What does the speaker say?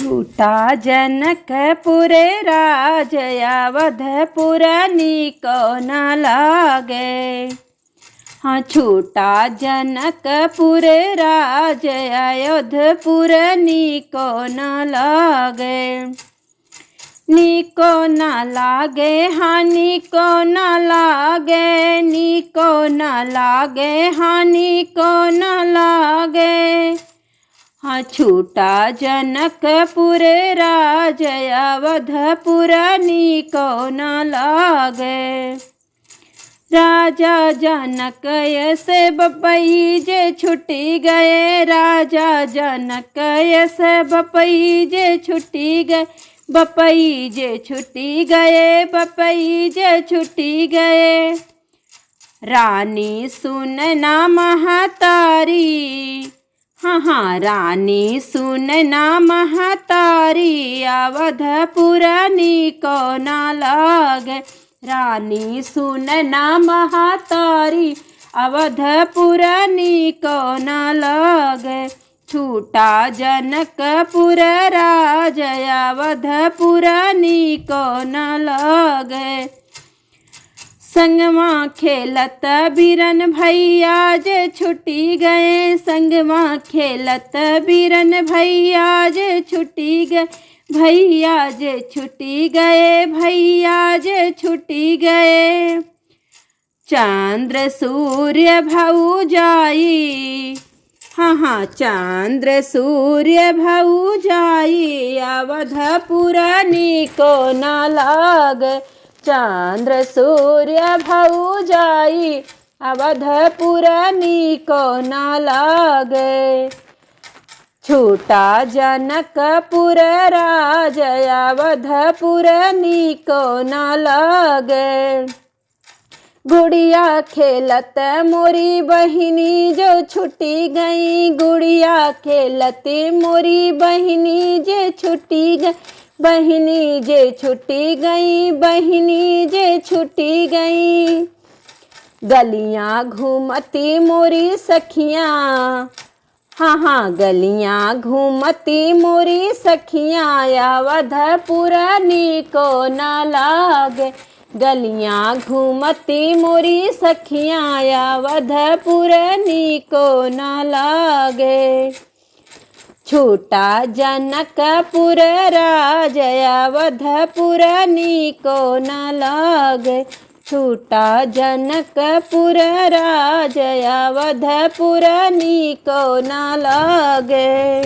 छूटा जनकपुर राज अवधपुर नीको न लागे। हाँ छूटा जनकपुर राज अयोधपुर नीको न लागे। नीको न लागे हाँ नीको न लागे, नीको न लागे हाँ नीको न लागे। हाँ छूटा जनकपुर राज अवधपुर नीको न लागे। राजा जनक से बपई जे छुटी गए, राजा जनक से बपई जे छुटी गए, बपई जे छुटी गए, बपई जे छुटी गए। रानी सुनना महतारी, हाँ हाँ रानी सुनना महतारी अवधपुर नीको न लागे। रानी सुनना महतारी अवधपुर नीको न लागे। छूटा जनकपुर राज अवधपुर नीको न लागे। संगमा खेलत बीरन भैया जे छुटी गए, संगमा खेलत बीरन भैया जे छुटी गए, भैया जे छुटी गए, भैया जे छुटी गए। चंद्र सूर्य भौजाई, हाँ हाँ चंद्र सूर्य भौजाई अवधपुर नीको न लागे। चंद्र सूर्य भौजाई अवधपुर नीको न लागे। छूटा जनकपुर राज अवधपुर नीको न लागे। गुड़िया खेलत मोरी बहिनी जो छुटी गई, गुड़िया खेलत मोरी बहिनी जे छुटी गई, बहिनी जे छुटी गई, बहिनी जे छुटी गई। गलियां घूमती मोरी सखियां, हाँ हाँ गलियां घूमती मोरी सखियां अवधपुर नीको न लागे। गलियां घूमती मोरी सखियां अवधपुर नीको न लागे। छूटा जनकपुर राज अवधपुर नीको न लागे। छूटा जनकपुर राज अवधपुर नीको न लागे।